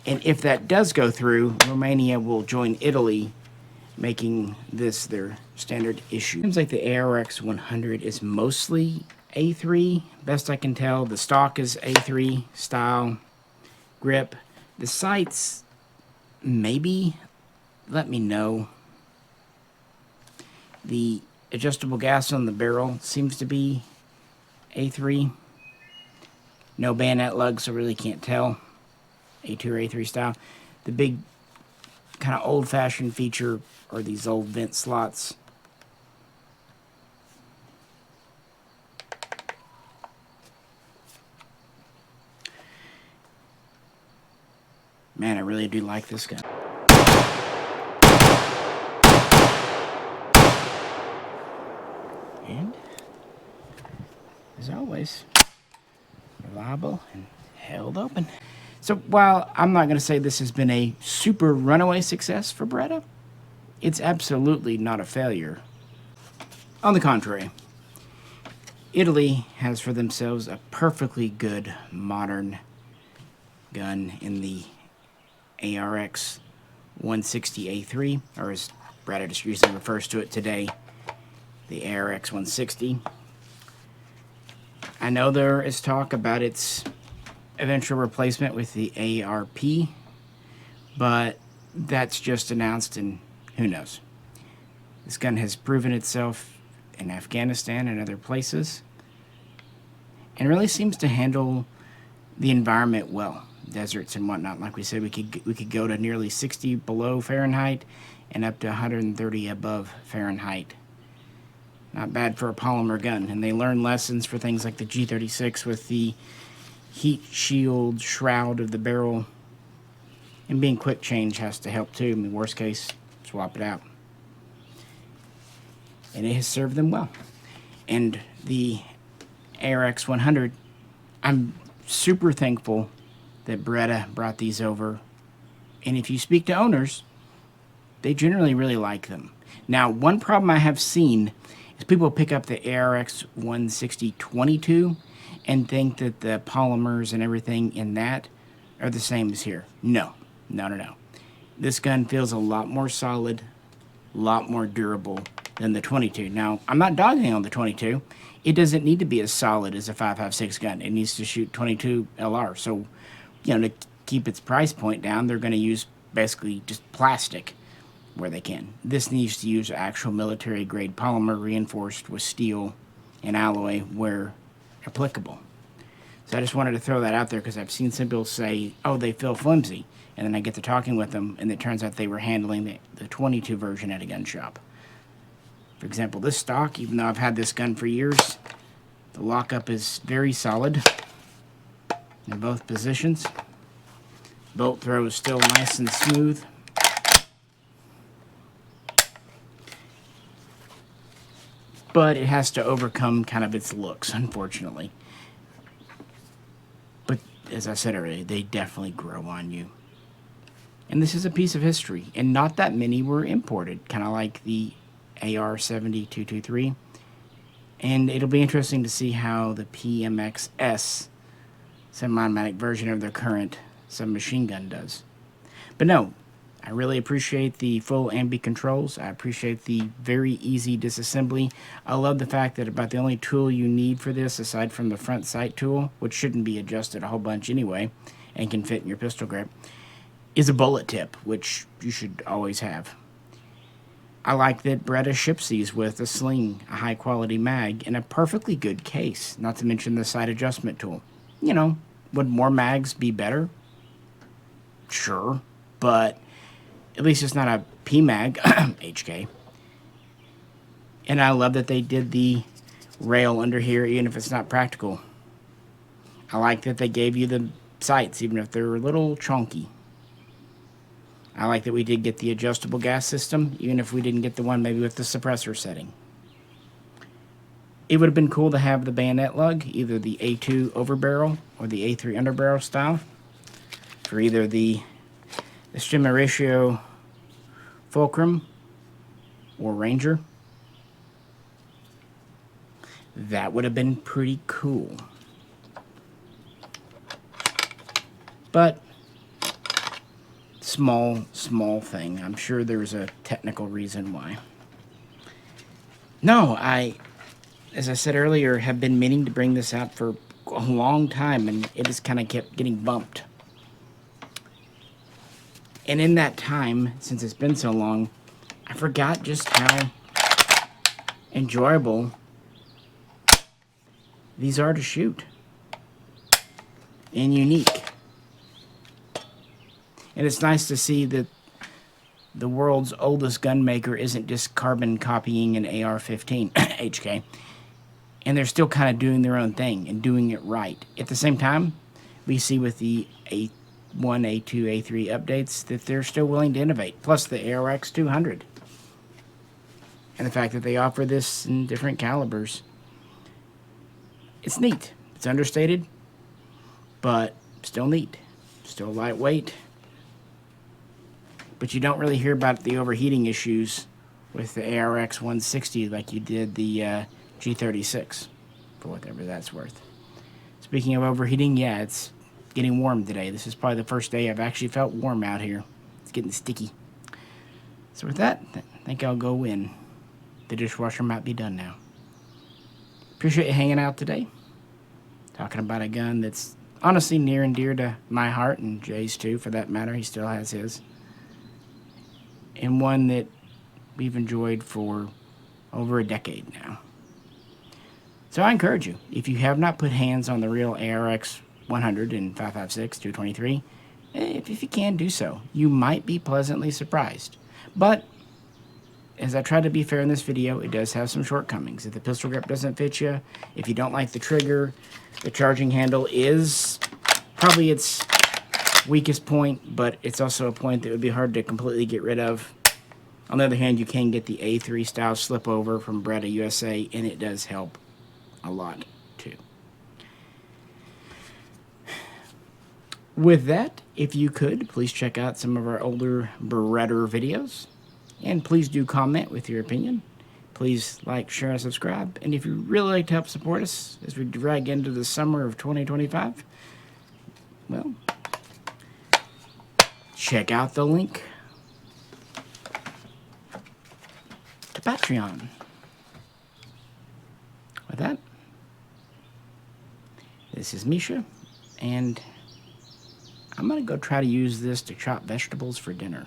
And if that does go through, Romania will join Italy, making this their standard issue. Seems like the ARX100 is mostly A3, best I can tell. The stock is A3 style grip. The sights, maybe, let me know. The adjustable gas on the barrel seems to be A3. No bayonet lugs, so really can't tell. A2 or A3 style. The big kind of old-fashioned feature are these old vent slots. Man, I really do like this gun. And, as always, reliable and held open. So while I'm not going to say this has been a super runaway success for Beretta, it's absolutely not a failure. On the contrary, Italy has for themselves a perfectly good modern gun in the ARX160A3, or as Beretta just usually refers to it today, the ARX160. I know there is talk about its eventual replacement with the ARP, but that's just announced and who knows. This gun has proven itself in Afghanistan and other places and really seems to handle the environment well. Deserts and whatnot. Like we said, we could go to nearly 60 below Fahrenheit and up to 130 above Fahrenheit. Not bad for a polymer gun. And they learn lessons for things like the G36 with the heat shield shroud of the barrel. And being quick change has to help too. I mean, worst case, swap it out. And it has served them well. And the ARX100, I'm super thankful that Beretta brought these over. And if you speak to owners, they generally really like them. Now, one problem I have seen is people pick up the ARX160 22 and think that the polymers and everything in that are the same as here. No. This gun feels a lot more solid, a lot more durable than the 22. Now, I'm not dogging on the 22. It doesn't need to be as solid as a 5.56 gun. It needs to shoot 22 LR. So, to keep its price point down, they're going to use basically just plastic where they can. This needs to use actual military grade polymer reinforced with steel and alloy where applicable. So I just wanted to throw that out there because I've seen some people say, oh, they feel flimsy. And then I get to talking with them, and it turns out they were handling the 22 version at a gun shop. For example, this stock, even though I've had this gun for years, the lockup is very solid in both positions. Bolt throw is still nice and smooth. But it has to overcome kind of its looks, unfortunately. But as I said earlier, they definitely grow on you. And this is a piece of history, and not that many were imported, kind of like the AR-70 223. And it'll be interesting to see how the PMX-S semi-automatic version of their current submachine gun does. But no, I really appreciate the full ambi controls. I appreciate the very easy disassembly. I love the fact that about the only tool you need for this, aside from the front sight tool, which shouldn't be adjusted a whole bunch anyway, and can fit in your pistol grip, is a bullet tip, which you should always have. I like that Beretta ships these with a sling, a high-quality mag, and a perfectly good case, not to mention the sight adjustment tool. Would more mags be better? Sure, but at least it's not a PMAG, HK. And I love that they did the rail under here, even if it's not practical. I like that they gave you the sights, even if they're a little chunky. I like that we did get the adjustable gas system, even if we didn't get the one maybe with the suppressor setting. It would have been cool to have the bayonet lug, either the A2 overbarrel or the A3 underbarrel style, for either the Estima Ratio Fulcrum or Ranger. That would have been pretty cool. But small thing. I'm sure there's a technical reason why. No, as I said earlier, have been meaning to bring this out for a long time, and it just kind of kept getting bumped. And in that time, since it's been so long, I forgot just how enjoyable these are to shoot. And unique. And it's nice to see that the world's oldest gun maker isn't just carbon copying an AR-15 HK. And they're still kind of doing their own thing and doing it right. At the same time, we see with the A1, A2, A3 updates that they're still willing to innovate. Plus the ARX100. And the fact that they offer this in different calibers. It's neat. It's understated, but still neat. Still lightweight. But you don't really hear about the overheating issues with the ARX160 like you did the G36, for whatever that's worth. Speaking of overheating, yeah, it's getting warm today. This is probably the first day I've actually felt warm out here. It's getting sticky. So with that, I think I'll go in. The dishwasher might be done now. Appreciate you hanging out today. Talking about a gun that's honestly near and dear to my heart, and Jay's too, for that matter. He still has his. And one that we've enjoyed for over a decade now. So I encourage you, if you have not put hands on the real ARX100 and 5.56, 223, if you can, do so. You might be pleasantly surprised. But as I try to be fair in this video, it does have some shortcomings. If the pistol grip doesn't fit you, if you don't like the trigger, the charging handle is probably its weakest point, but it's also a point that would be hard to completely get rid of. On the other hand, you can get the A3 style slip over from Beretta USA, and it does help a lot too. With that, if you could, please check out some of our older Beretta videos. And please do comment with your opinion. Please like, share, and subscribe. And if you'd really like to help support us as we drag into the summer of 2025, well, check out the link to Patreon. With that, this is Misha, and I'm going to go try to use this to chop vegetables for dinner.